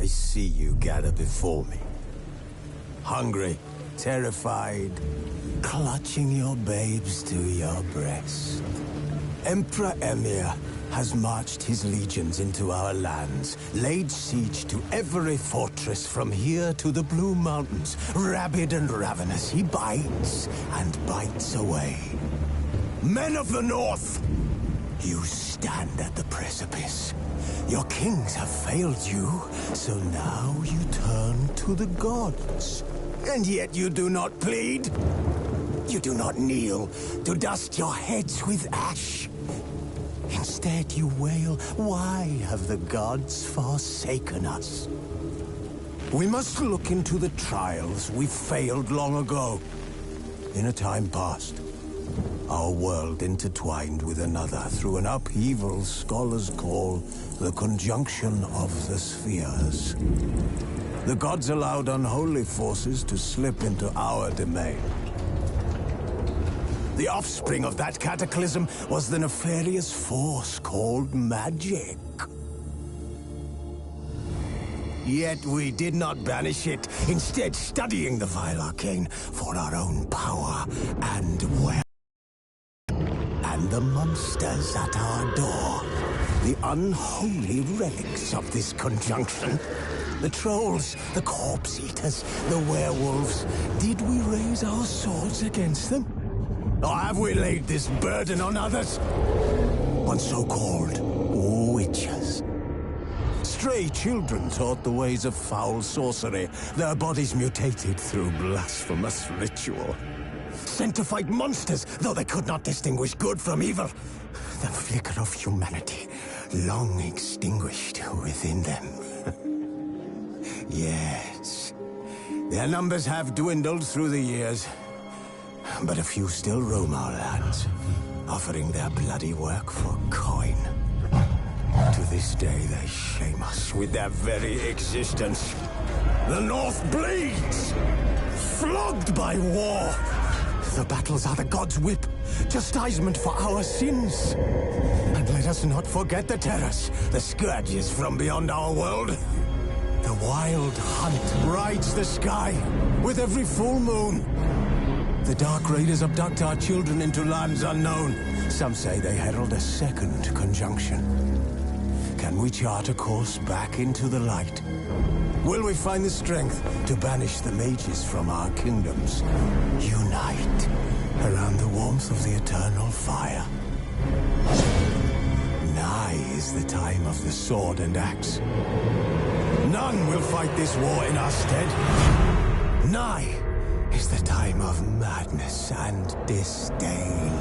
I see you gather before me. Hungry, terrified, clutching your babes to your breast. Emperor Emhyr has marched his legions into our lands, laid siege to every fortress from here to the Blue Mountains. Rabid and ravenous, he bites and bites away. Men of the North, you stand at the precipice. Your kings have failed you, so now you turn to the gods. And yet you do not plead. You do not kneel to dust your heads with ash. Instead you wail, why have the gods forsaken us? We must look into the trials we failed long ago. In a time past, our world intertwined with another through an upheaval scholars call the conjunction of the spheres. The gods allowed unholy forces to slip into our domain. The offspring of that cataclysm was the nefarious force called magic. Yet we did not banish it, instead studying the vile arcane for our own power and wealth. And the monsters at our door, the unholy relics of this conjunction. The trolls, the corpse-eaters, the werewolves. Did we raise our swords against them? Or have we laid this burden on others? On so-called witches. Stray children taught the ways of foul sorcery, their bodies mutated through blasphemous ritual. Sent to fight monsters, though they could not distinguish good from evil. The flicker of humanity, long extinguished within them. Yes, their numbers have dwindled through the years. But a few still roam our lands, offering their bloody work for coin. To this day, they shame us with their very existence. The North bleeds, flogged by war. The battles are the gods' whip, chastisement for our sins. And let us not forget the terrors, the scourges from beyond our world. The wild hunt rides the sky with every full moon. The Dark Raiders abduct our children into lands unknown. Some say they herald a second conjunction. Can we chart a course back into the light? Will we find the strength to banish the mages from our kingdoms? Unite around the warmth of the eternal fire. Nigh is the time of the sword and axe. None will fight this war in our stead. Nigh is the time of madness and disdain.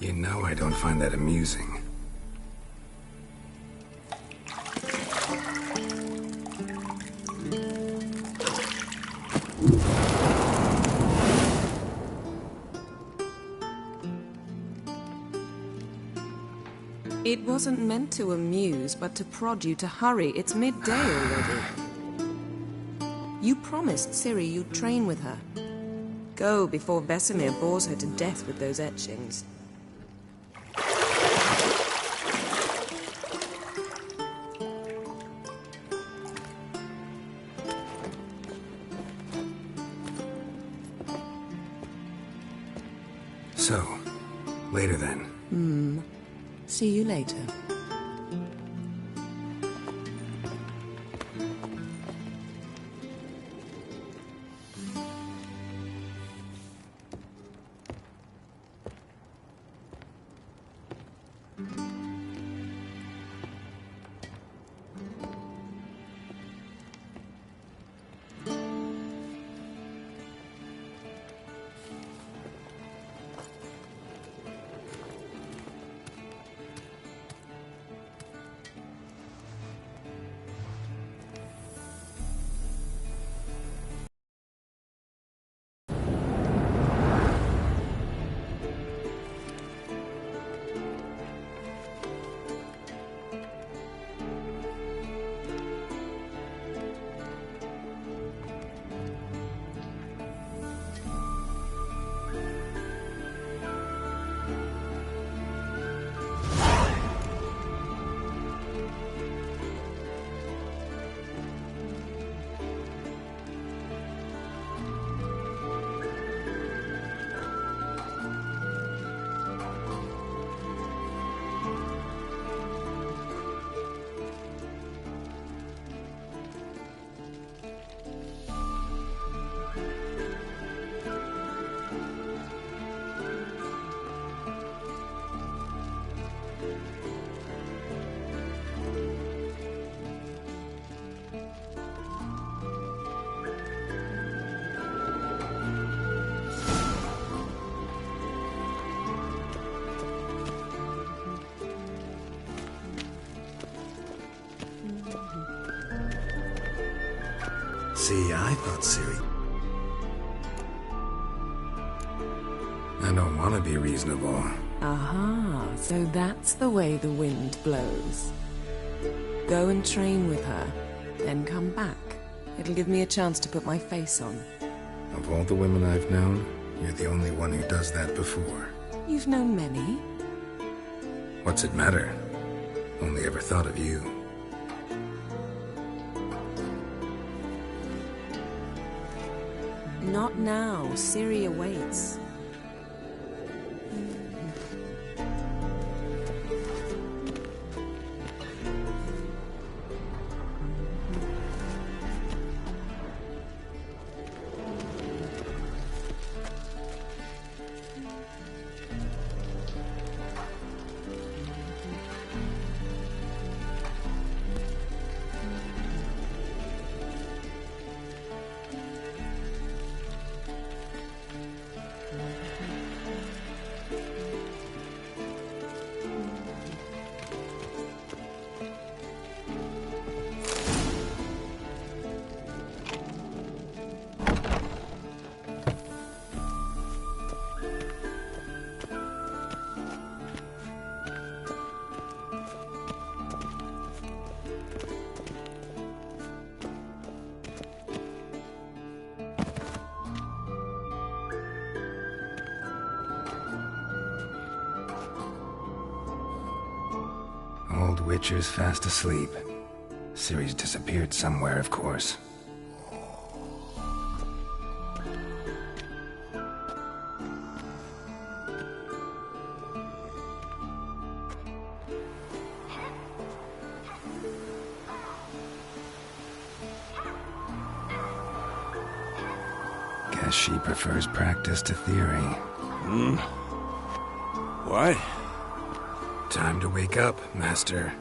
You know I don't find that amusing. It wasn't meant to amuse, but to prod you to hurry. It's midday already. You promised Ciri you'd train with her. Go before Vesemir bores her to death with those etchings. So, later then. See you later. See, I thought Ciri... I don't want to be reasonable. Aha, so that's the way the wind blows. Go and train with her, then come back. It'll give me a chance to put my face on. Of all the women I've known, you're the only one who does that before. You've known many. What's it matter? Only ever thought of you. Not now. Ciri awaits. Old Witcher's fast asleep. Ciri's disappeared somewhere, of course. Guess she prefers practice to theory. What? Time to wake up, Master.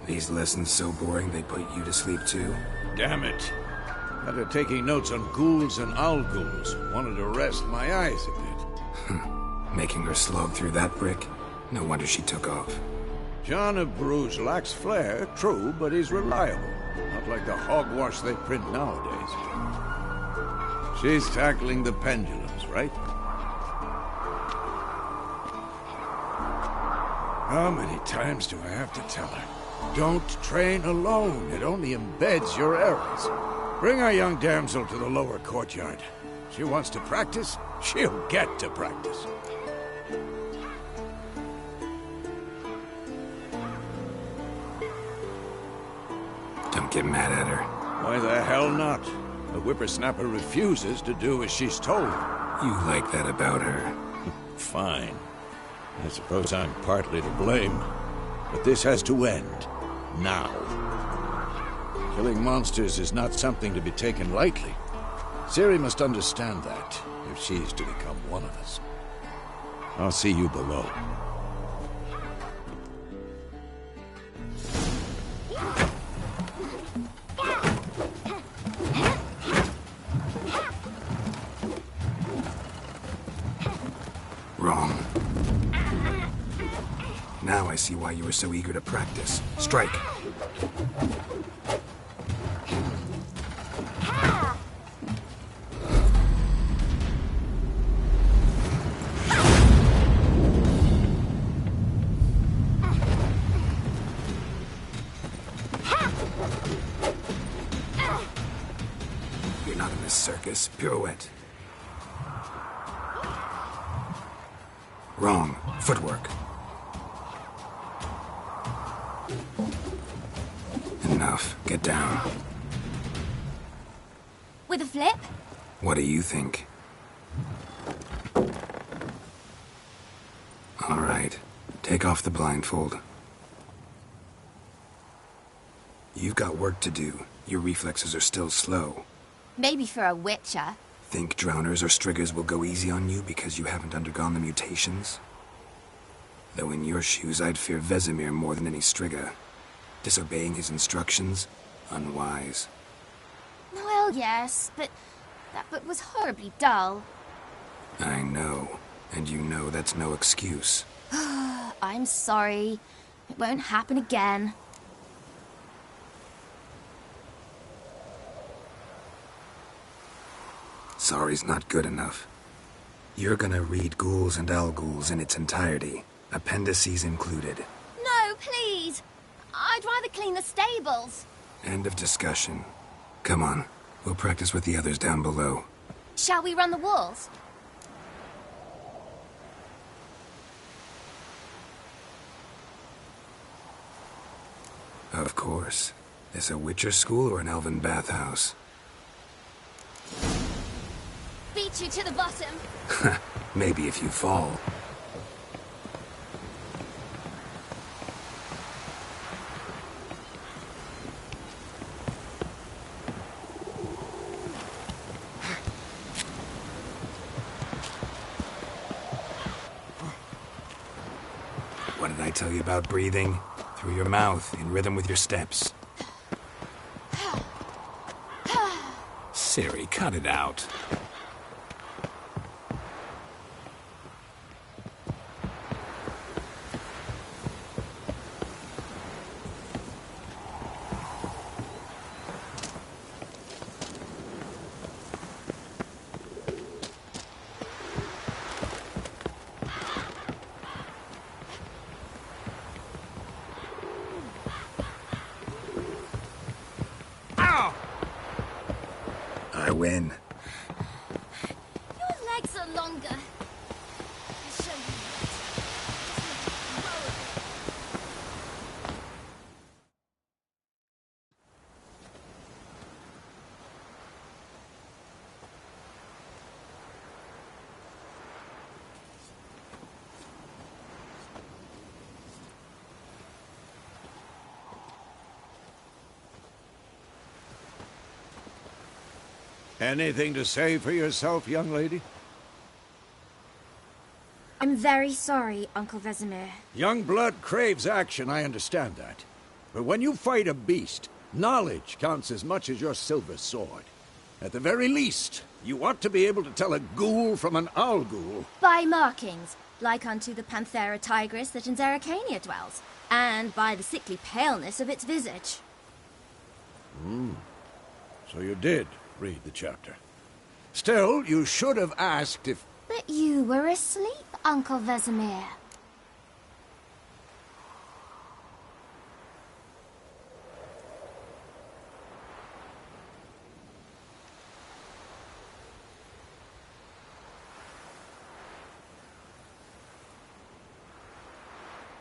These lessons so boring they put you to sleep too? Damn it. After taking notes on ghouls and owl ghouls, wanted to rest my eyes a bit. Making her slog through that brick? No wonder she took off. John of Bruges lacks flair, true, but he's reliable. Not like the hogwash they print nowadays. She's tackling the pendulums, right? How many times do I have to tell her? Don't train alone. It only embeds your errors. Bring our young damsel to the lower courtyard. She wants to practice, she'll get to practice. Don't get mad at her. Why the hell not? The whippersnapper refuses to do as she's told. You like that about her. Fine. I suppose I'm partly to blame. But this has to end. Now. Killing monsters is not something to be taken lightly. Ciri must understand that, if she's to become one of us. I'll see you below. Wrong. Now I see why you were so eager to practice. Strike. You're not in this circus. Pirouette. Wrong. Footwork. Enough. Get down. With a flip? What do you think? All right. Take off the blindfold. You've got work to do. Your reflexes are still slow. Maybe for a witcher. Think drowners or striggers will go easy on you because you haven't undergone the mutations? Though in your shoes, I'd fear Vesemir more than any strigger. Disobeying his instructions? Unwise. Well, yes, but that book was horribly dull. I know. And you know that's no excuse. I'm sorry. It won't happen again. Sorry's not good enough. You're gonna read Ghouls and Al-Ghouls in its entirety, appendices included. No, please! I'd rather clean the stables. End of discussion. Come on, we'll practice with the others down below. Shall we run the walls? Of course. This a Witcher school or an elven bathhouse? Beat you to the bottom. Maybe if you fall. What did I tell you about breathing? Through your mouth, in rhythm with your steps. Ciri, cut it out. I win. Your legs are longer. I'll show you later. Anything to say for yourself, young lady? I'm very sorry, Uncle Vesemir. Young blood craves action, I understand that. But when you fight a beast, knowledge counts as much as your silver sword. At the very least, you ought to be able to tell a ghoul from an owl ghoul. By markings, like unto the Panthera tigris that in Zerrikania dwells, and by the sickly paleness of its visage. So you did read the chapter. Still, you should have asked if... But you were asleep, Uncle Vesemir.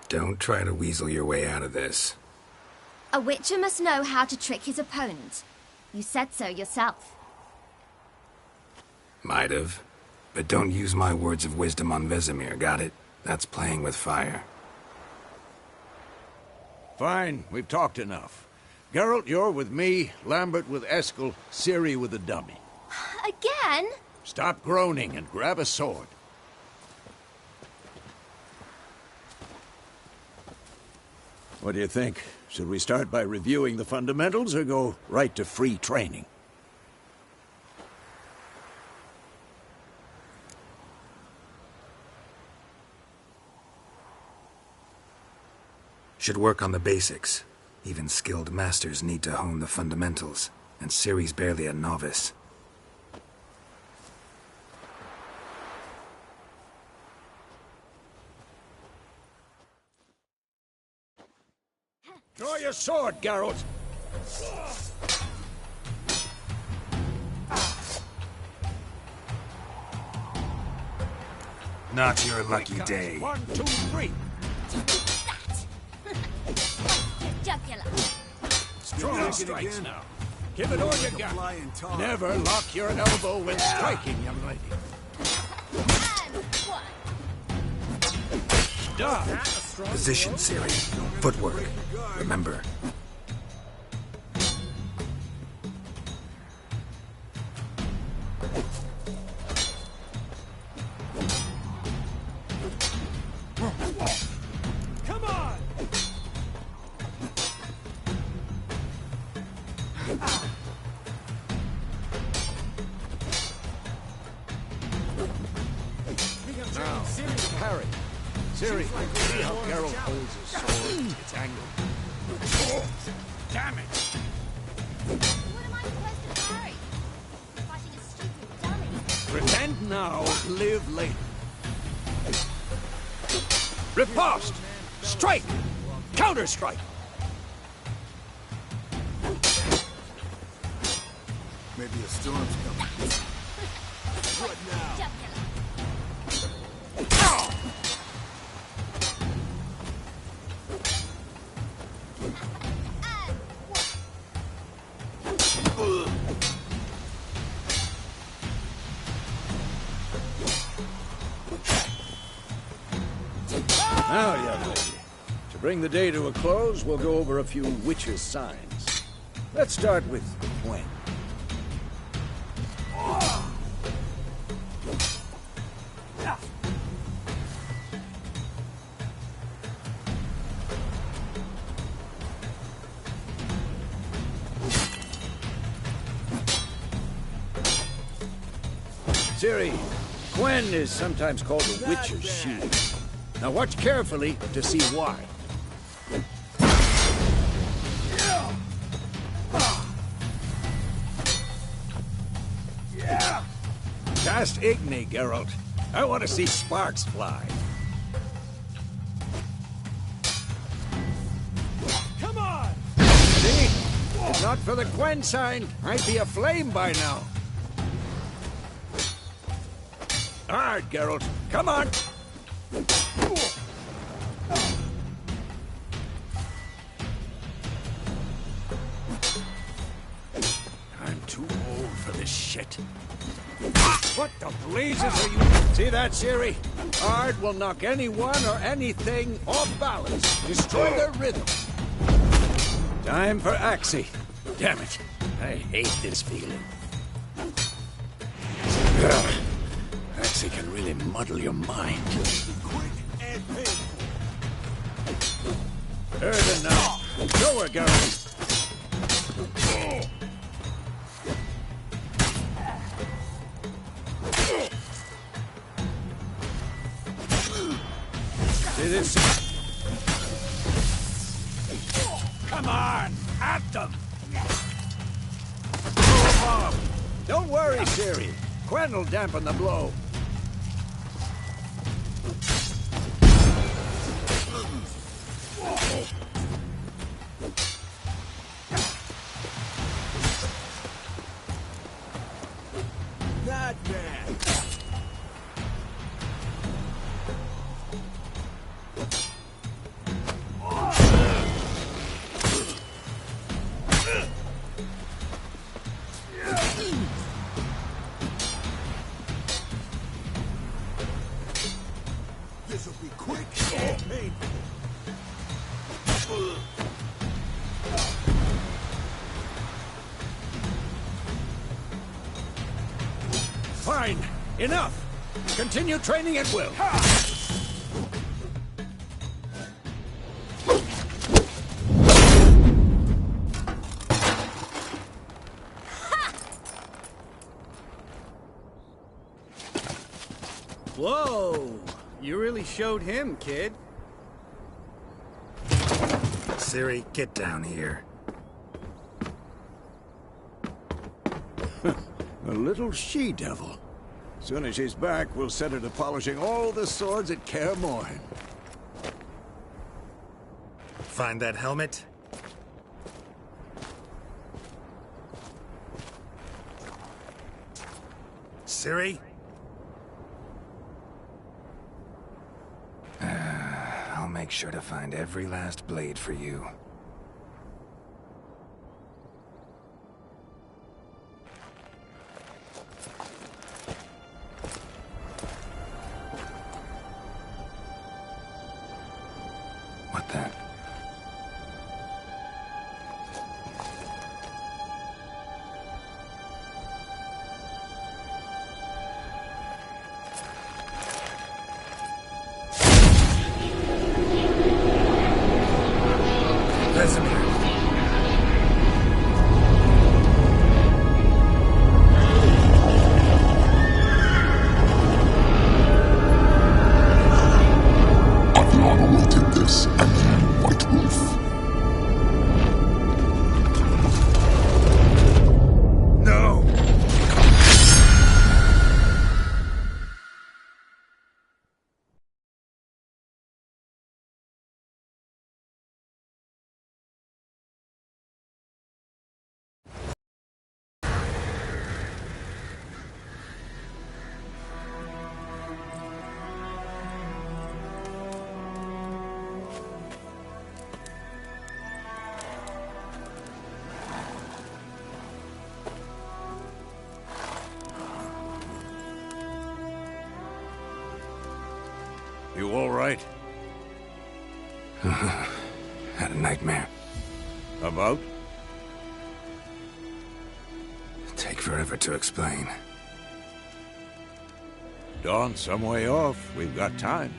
Don't try to weasel your way out of this. A witcher must know how to trick his opponent. You said so yourself. Might have. But don't use my words of wisdom on Vesemir, got it? That's playing with fire. Fine, we've talked enough. Geralt, you're with me, Lambert with Eskel, Ciri with the dummy. Again? Stop groaning and grab a sword. What do you think? Should we start by reviewing the fundamentals or go right to free training? Should work on the basics. Even skilled masters need to hone the fundamentals, and Ciri's barely a novice. Draw your sword, Geralt! Not your lucky day. 1, 2, 3. Jugular. Strong strikes now. Give it all you got. Never lock your elbow when striking, young lady. And one. Stop! Position, Ciri. Footwork. Remember. Come on! Now, parry. Ciri, see how Geralt holds his sword. It's angled. Oh, damn it! What am I supposed to parry? Fighting a stupid dummy. Pretend now, live later. Riposte! Strike! Counter-strike! Maybe a storm's coming. What now? Jugular. Now, young lady, to bring the day to a close, we'll go over a few witches' signs. Let's start with Gwen. Ciri, Gwen is sometimes called the Witch's Shield. Now watch carefully to see why. Cast Igni, Geralt. I want to see sparks fly. Come on! See? If not for the Gwen sign, I'd be aflame by now. Hard, Geralt. Come on! I'm too old for this shit. What the blazes are you... See that, Ciri? Hard will knock anyone or anything off balance. Destroy their rhythm. Time for Axii. Damn it. I hate this feeling. Ugh. Axii can really muddle your mind. Quick and painful. Heard enough. Show her, girls. this. Come on, at them! Bomb. Don't worry, Ciri. Quen will dampen the blow. Not bad. This'll be quick and painful. Fine. Enough. Continue training at will. Whoa! You really showed him, kid. Ciri, get down here. A little she-devil. Soon as she's back, we'll set her to polishing all the swords at Kaer Morhen. Find that helmet? Ciri? I'll make sure to find every last blade for you. What then? Vesemir. Adriana will take this, and you, White Wolf. No! You all right? Had a nightmare. About? Take forever to explain. Dawn's some way off. We've got time.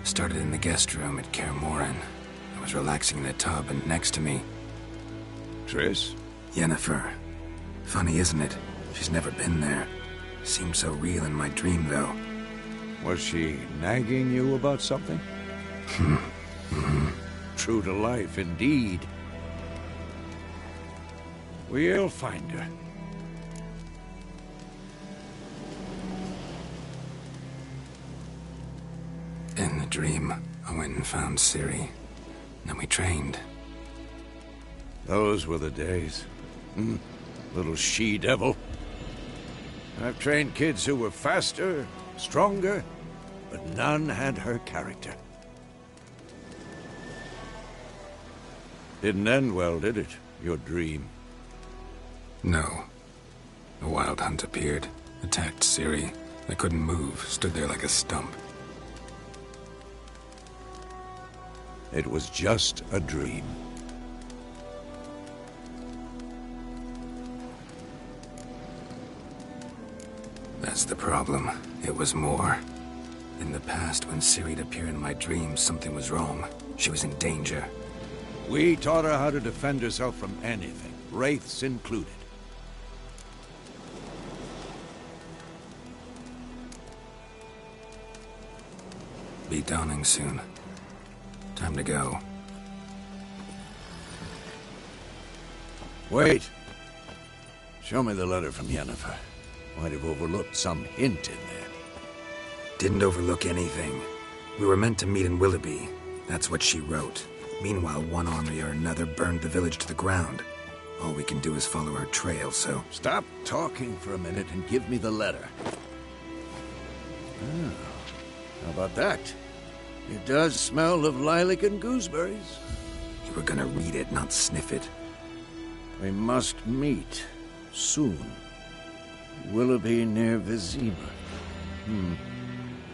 Started in the guest room at Kaer Morhen. I was relaxing in a tub, and next to me, Triss? Yennefer. Funny, isn't it? She's never been there. Seemed so real in my dream, though. Was she nagging you about something? True to life, indeed. We'll find her. In the dream, I went and found Ciri. Then we trained. Those were the days. Little she-devil. I've trained kids who were faster, stronger, but none had her character. Didn't end well, did it? Your dream? No. A wild hunt appeared, attacked Ciri. I couldn't move, stood there like a stump. It was just a dream. That's the problem. It was more. In the past, when Ciri'd appear in my dreams, something was wrong. She was in danger. We taught her how to defend herself from anything, wraiths included. be dawning soon. Time to go. Wait. Show me the letter from Yennefer. Might have overlooked some hint in there. Didn't overlook anything. We were meant to meet in Willoughby. That's what she wrote. Meanwhile, one army or another burned the village to the ground. All we can do is follow her trail, so... Stop talking for a minute and give me the letter. Oh, how about that? It does smell of lilac and gooseberries. You were gonna read it, not sniff it. We must meet. Soon. Willoughby near Vizima.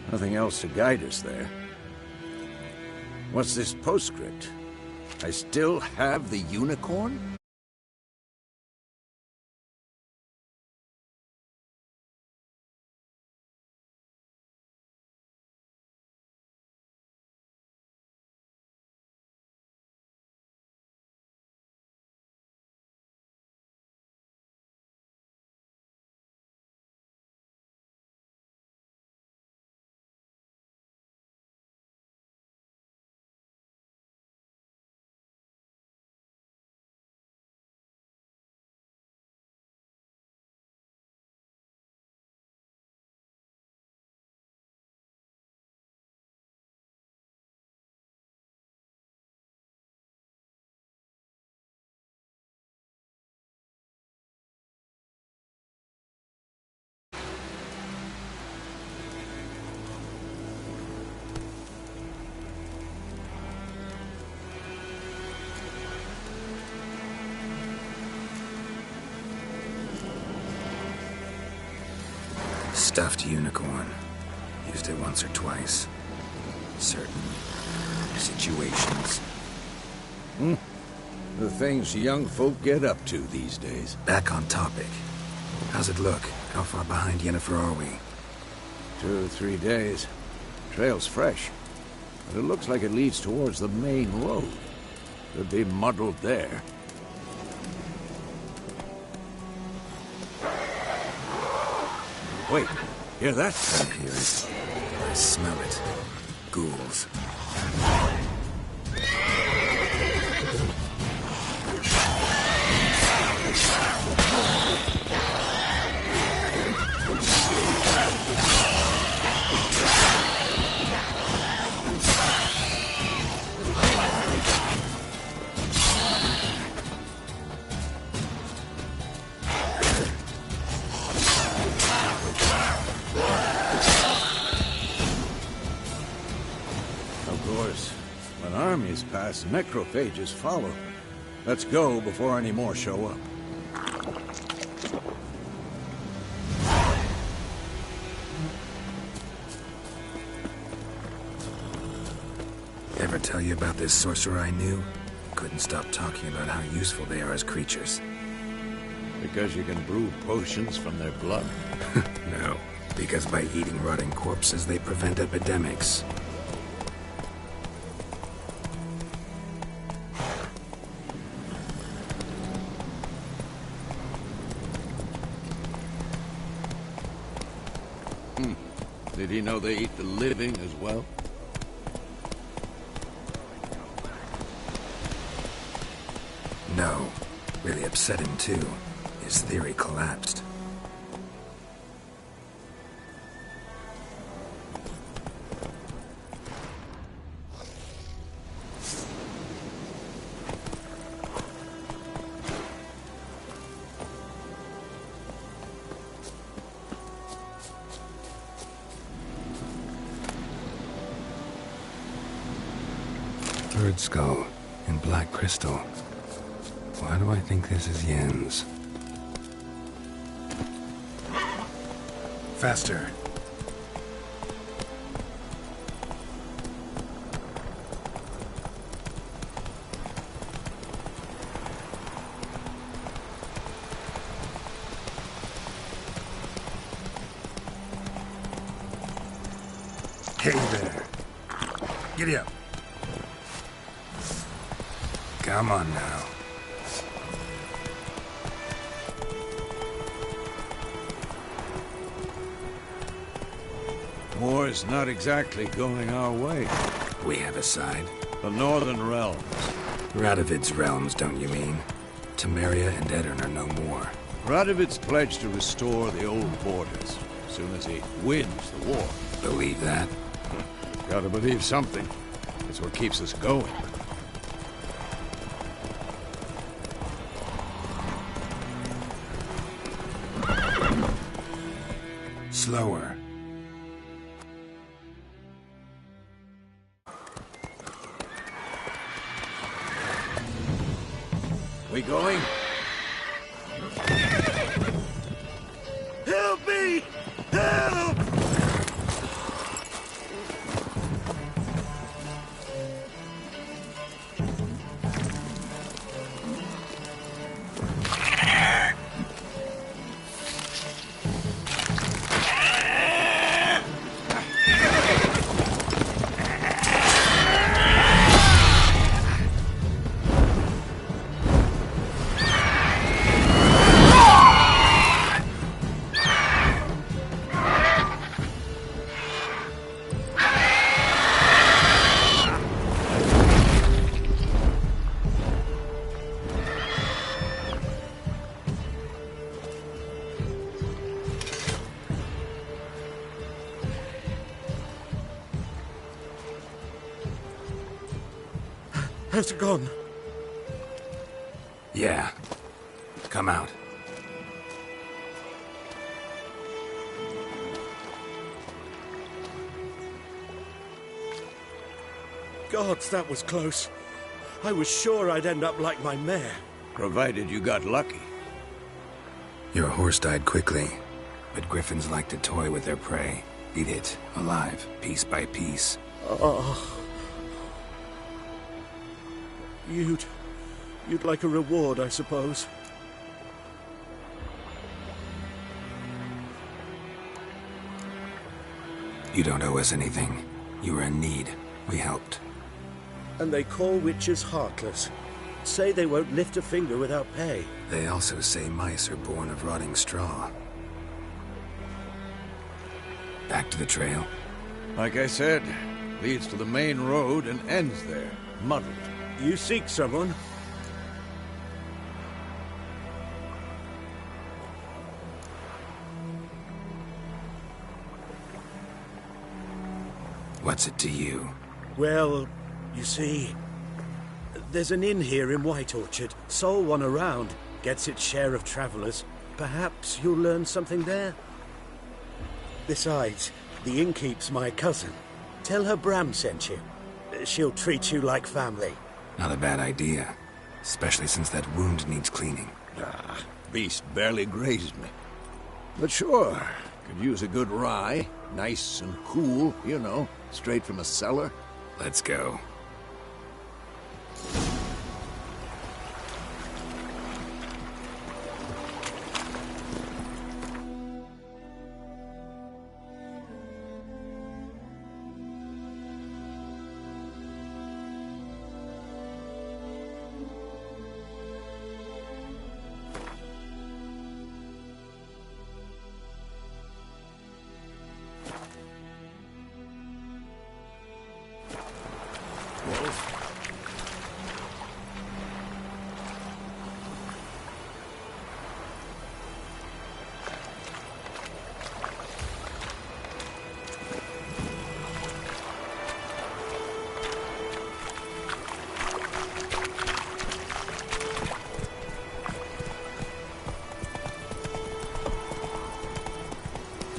Nothing else to guide us there. What's this postscript? I still have the unicorn? Stuffed unicorn. Used it once or twice. Certain situations. The things young folk get up to these days. Back on topic. How's it look? How far behind Yennefer are we? 2 or 3 days. Trail's fresh. But it looks like it leads towards the main road. Could be muddled there. Wait, hear that? I hear it. I smell it. Ghouls. When armies pass, necrophages follow. Let's go before any more show up. Ever tell you about this sorcerer I knew? Couldn't stop talking about how useful they are as creatures. Because you can brew potions from their blood? No, because by eating rotting corpses, they prevent epidemics. Did he know they eat the living as well? No. Really upset him too. His theory collapsed. Bird skull in black crystal. Why do I think this is Yen's? Faster. Hey there. Giddy up. Come on now. War's not exactly going our way. We have a side. The Northern Realms. Radovid's realms, don't you mean? Temeria and Edirn are no more. Radovid's pledged to restore the old borders as soon as he wins the war. Believe that? Gotta believe something. It's what keeps us going. Slower. We going? Help me! Help! Has it gone? Yeah. Come out. Gods, that was close. I was sure I'd end up like my mare. Provided you got lucky. Your horse died quickly, but griffins like to toy with their prey. Eat it, alive, piece by piece. Oh. You'd like a reward, I suppose. You don't owe us anything. You were in need. We helped. And they call witches heartless. Say they won't lift a finger without pay. They also say mice are born of rotting straw. Back to the trail? Like I said, leads to the main road and ends there, muddled. You seek someone? What's it to you? Well, you see, there's an inn here in White Orchard. Sole one around. Gets its share of travelers. Perhaps you'll learn something there? Besides, the innkeep's my cousin. Tell her Bram sent you. She'll treat you like family. Not a bad idea. Especially since that wound needs cleaning. Beast barely grazed me. But sure, could use a good rye. Nice and cool, you know, straight from a cellar. Let's go.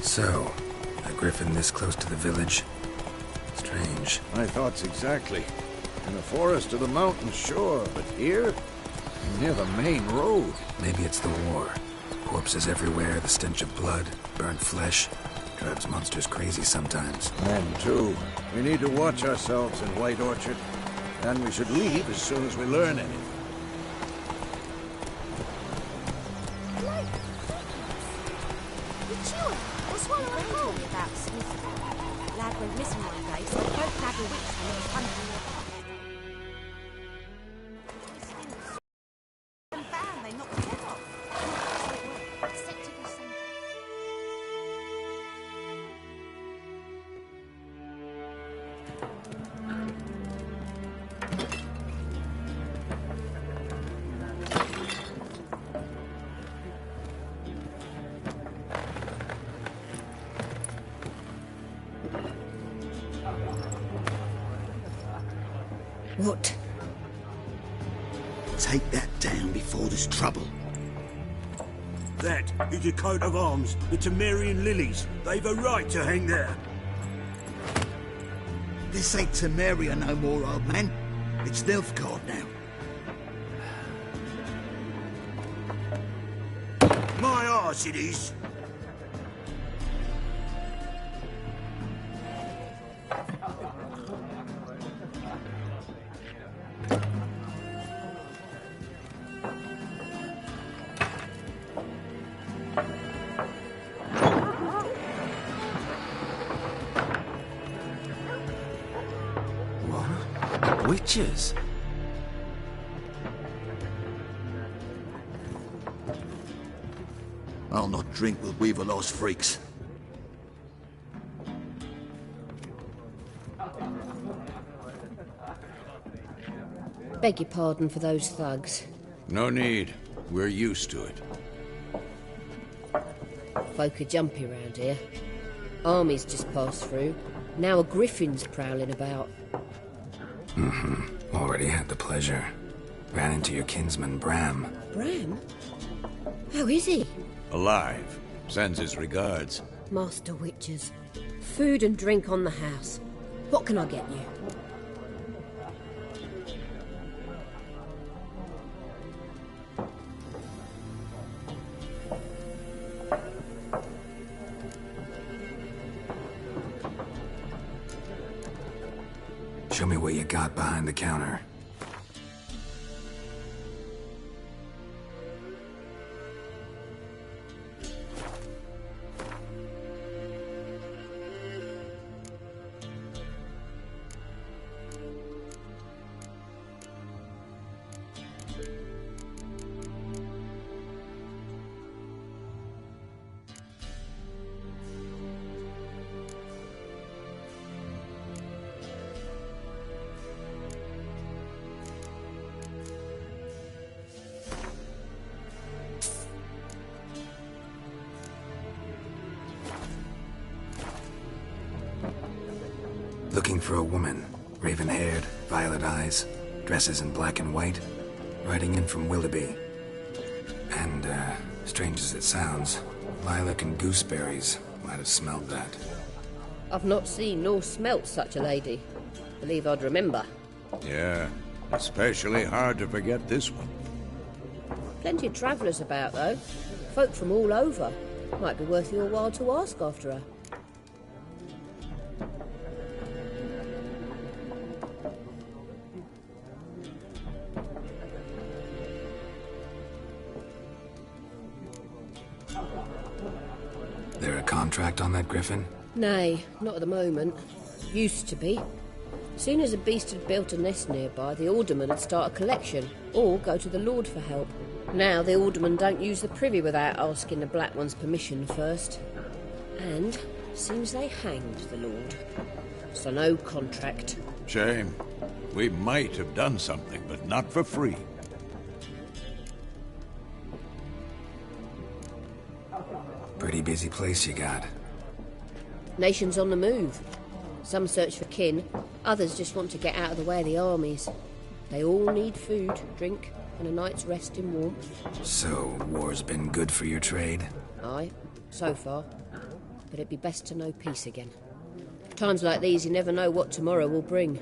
So, a griffin this close to the village? Strange. My thoughts exactly. In the forest or the mountains, sure, but here? Near the main road. Maybe it's the war. Corpses everywhere, the stench of blood, burnt flesh. Drives monsters crazy sometimes. Men, too. We need to watch ourselves in White Orchard. And we should leave as soon as we learn anything. What? Take that down before there's trouble. That is a coat of arms, the Temerian lilies. They've a right to hang there. This ain't Temeria no more, old man. It's Nilfgaard now. My arse it is. Witches? I'll not drink with Weaverlaw's freaks. Beg your pardon for those thugs. No need. We're used to it. Folk are jumpy round here. Armies just passed through. Now a griffin's prowling about. Already had the pleasure. Ran into your kinsman, Bram. Bram? How is he? Alive. Sends his regards. Master Witches. Food and drink on the house. What can I get you? Show me what you got behind the counter. Looking for a woman. Raven-haired, violet eyes, dresses in black and white. Riding in from Willoughby. And, strange as it sounds, lilac and gooseberries might have smelled that. I've not seen nor smelt such a lady. Believe I'd remember. Yeah, especially hard to forget this one. Plenty of travellers about, though. Folk from all over. Might be worth your while to ask after her. There a contract on that griffin? Nay, not at the moment. Used to be. Soon as a beast had built a nest nearby, the alderman would start a collection, or go to the Lord for help. Now the alderman don't use the privy without asking the Black One's permission first. And seems they hanged the Lord. So no contract. Shame. We might have done something, but not for free. Pretty busy place you got. Nations on the move. Some search for kin, others just want to get out of the way of the armies. They all need food, drink, and a night's rest in warmth. So, war's been good for your trade? Aye, so far. But it'd be best to know peace again. Times like these, you never know what tomorrow will bring.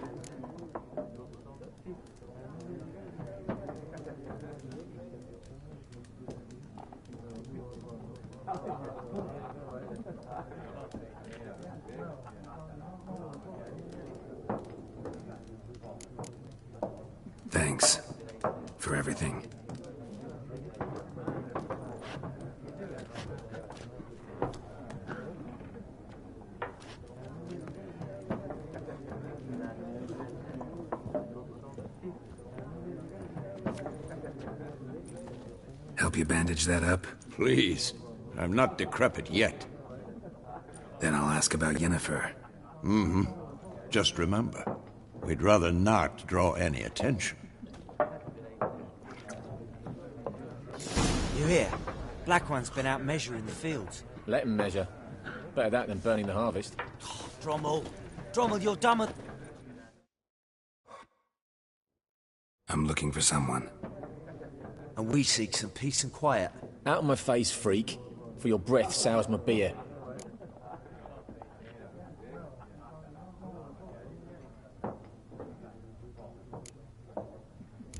Thanks for everything. Help you bandage that up? Please. I'm not decrepit yet. Then I'll ask about Yennefer. Just remember, we'd rather not draw any attention. You hear? Black One's been out measuring the fields. Let him measure. Better that than burning the harvest. Drommel! Drommel, you're dumber... looking for someone. And we seek some peace and quiet. Out of my face, freak. For your breath sours my beer.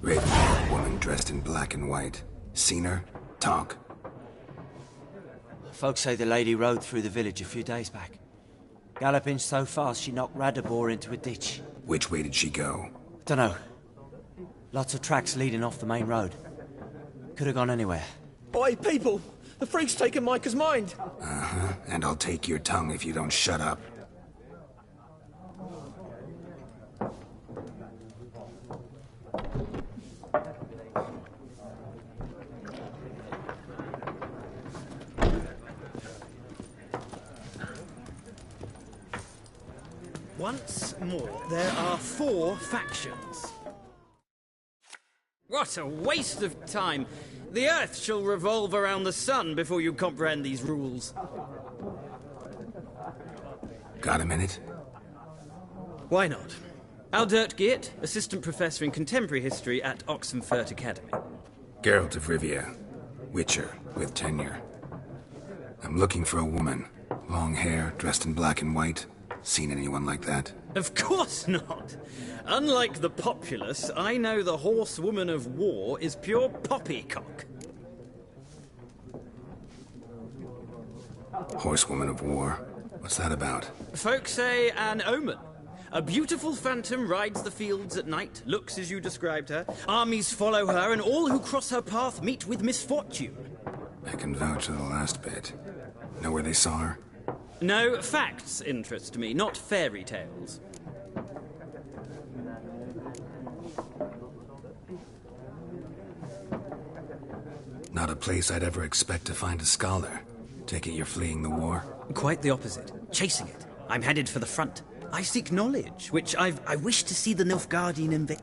Red-haired woman dressed in black and white. Seen her? Talk. Folks say the lady rode through the village a few days back. Galloping so fast she knocked Radabor into a ditch. Which way did she go? Dunno. Lots of tracks leading off the main road. Could have gone anywhere. Oi, people! The freak's taken Micah's mind! Uh-huh. And I'll take your tongue if you don't shut up. Once more, there are 4 factions. What a waste of time! The Earth shall revolve around the sun before you comprehend these rules. Got a minute? Why not? Aldert Geert, Assistant Professor in Contemporary History at Oxenfurt Academy. Geralt of Rivia. Witcher, with tenure. I'm looking for a woman. Long hair, dressed in black and white. Seen anyone like that? Of course not! Unlike the populace, I know the horsewoman of war is pure poppycock. Horsewoman of war? What's that about? Folks say an omen. A beautiful phantom rides the fields at night, looks as you described her. Armies follow her, and all who cross her path meet with misfortune. I can vouch for the last bit. Know where they saw her? No, facts interest me, not fairy tales. Not a place I'd ever expect to find a scholar. Take it you're fleeing the war? Quite the opposite. Chasing it. I'm headed for the front. I seek knowledge, which I wish to see the Nilfgaardian invade.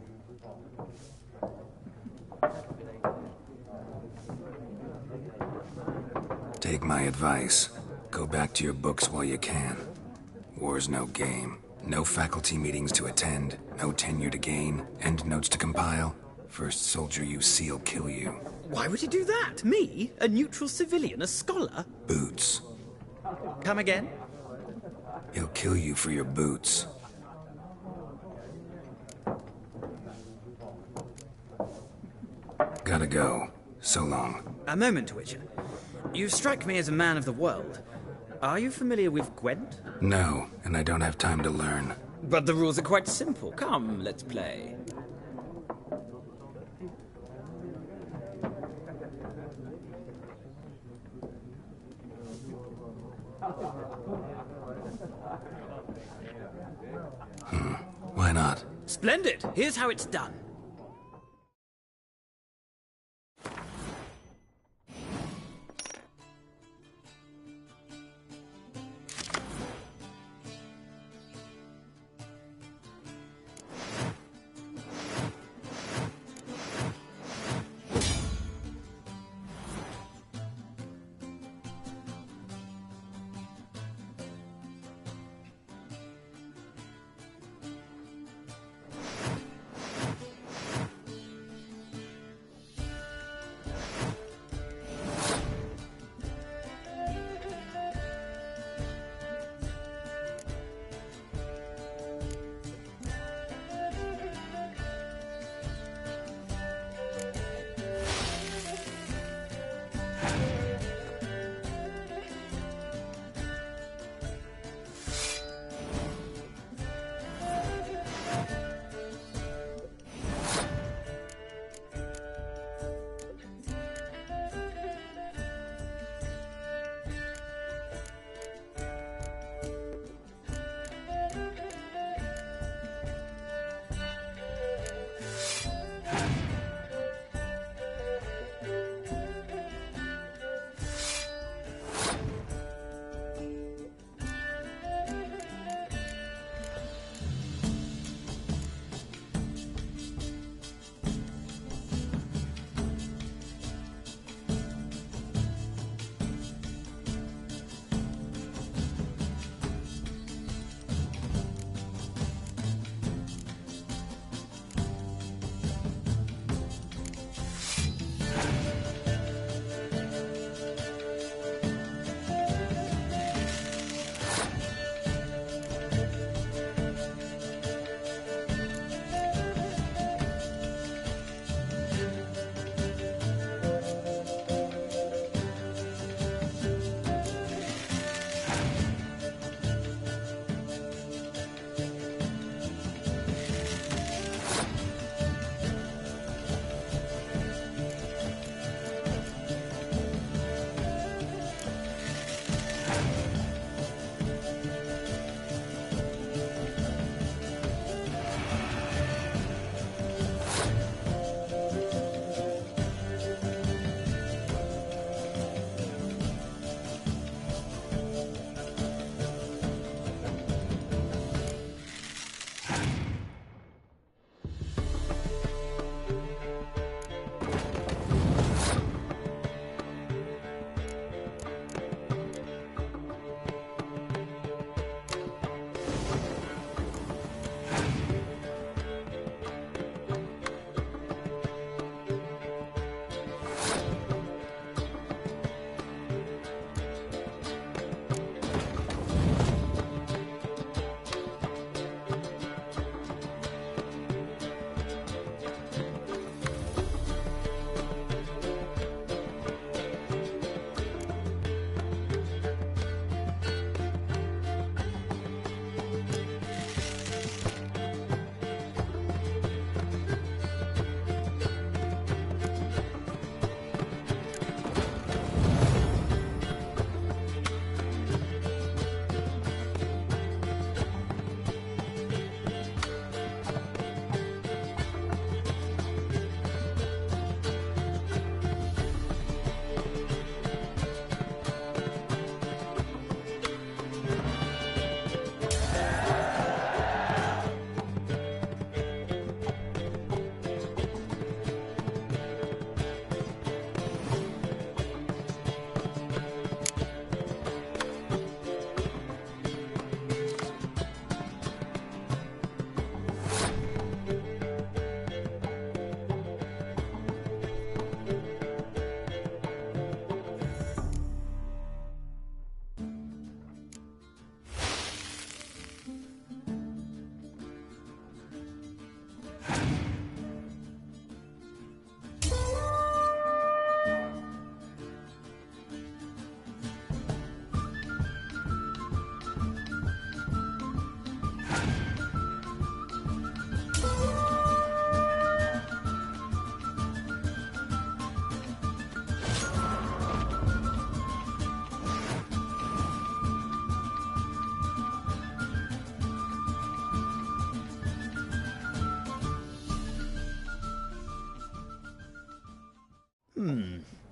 Take my advice. Go back to your books while you can. War's no game. No faculty meetings to attend, no tenure to gain, end notes to compile. First soldier you see'll kill you. Why would he do that? Me? A neutral civilian? A scholar? Boots. Come again? He'll kill you for your boots. Gotta go. So long. A moment, Witcher. You strike me as a man of the world. Are you familiar with Gwent? No, and I don't have time to learn. But the rules are quite simple. Come, let's play. Why not? Splendid! Here's how it's done.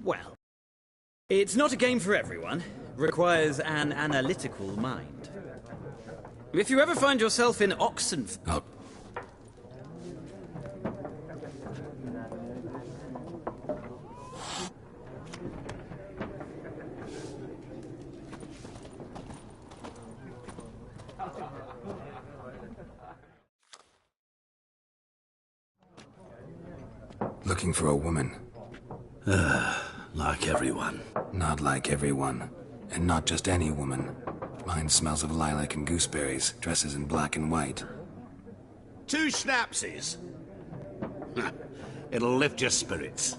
Well, it's not a game for everyone. Requires an analytical mind. If you ever find yourself in Oxenford... Oh. Looking for a woman. Like everyone. Not like everyone. And not just any woman. Mine smells of lilac and gooseberries, dresses in black and white. 2 schnapsies. It'll lift your spirits.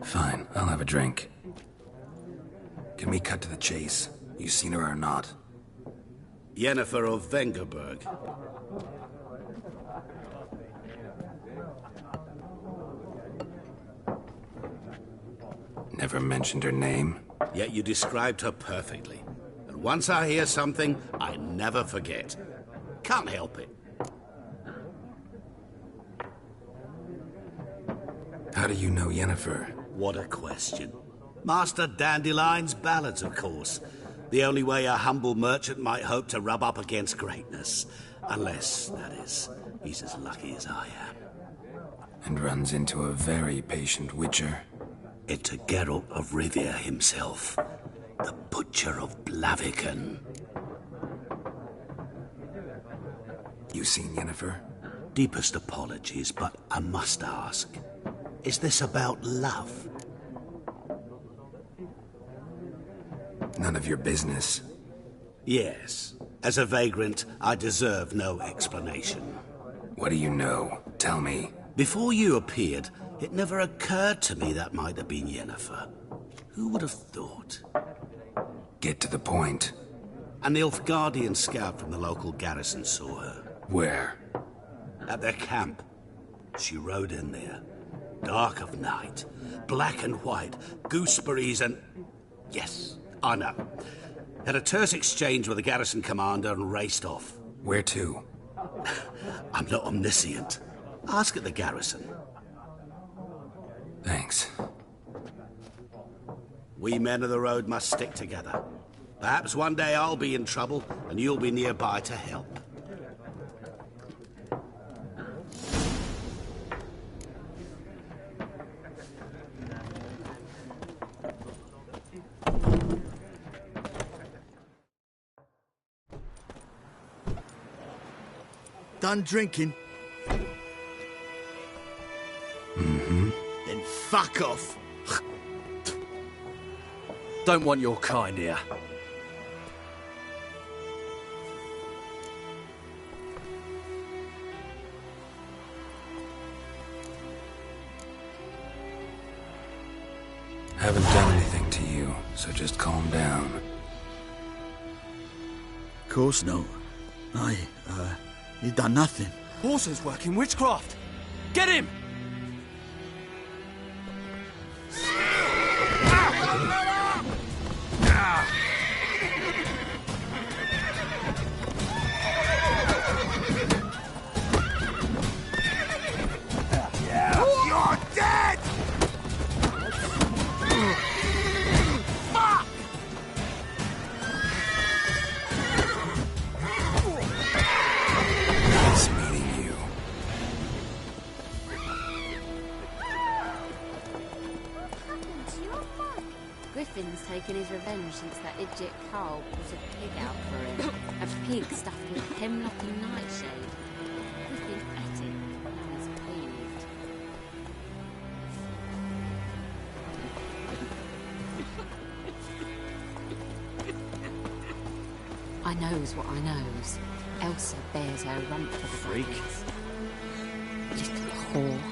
Fine, I'll have a drink. Can we cut to the chase? You seen her or not? Yennefer of Vengerberg. Never mentioned her name. Yet you described her perfectly. And once I hear something, I never forget. Can't help it. How do you know Yennefer? What a question. Master Dandelion's ballads, of course. The only way a humble merchant might hope to rub up against greatness. Unless, that is, he's as lucky as I am. And runs into a very patient witcher. Into Geralt of Rivia himself. The Butcher of Blaviken. You seen Yennefer? Deepest apologies, but I must ask. Is this about love? None of your business. Yes. As a vagrant, I deserve no explanation. What do you know? Tell me. Before you appeared, it never occurred to me that might have been Yennefer. Who would have thought? Get to the point. An Nilfgaardian scout from the local garrison saw her. Where? At their camp. She rode in there. Dark of night. Black and white. Gooseberries and... Yes, I know. Had a terse exchange with the garrison commander and raced off. Where to? I'm not omniscient. Ask at the garrison. Thanks. We men of the road must stick together. Perhaps one day I'll be in trouble and you'll be nearby to help. Done drinking? Mm-hmm. Then fuck off. Don't want your kind here. Haven't done anything to you, so just calm down. Of course not. You've done nothing. Horton's working witchcraft. Get him! You're dead! Fuck! Nice meeting you. Griffin's taken his revenge since that idiot Carl put a pig out for him. A pig stuffed with hemlock and nightshade. Griffin ate it and was pleased. I knows what I knows. Elsa bears her rump for the freak. Little whore.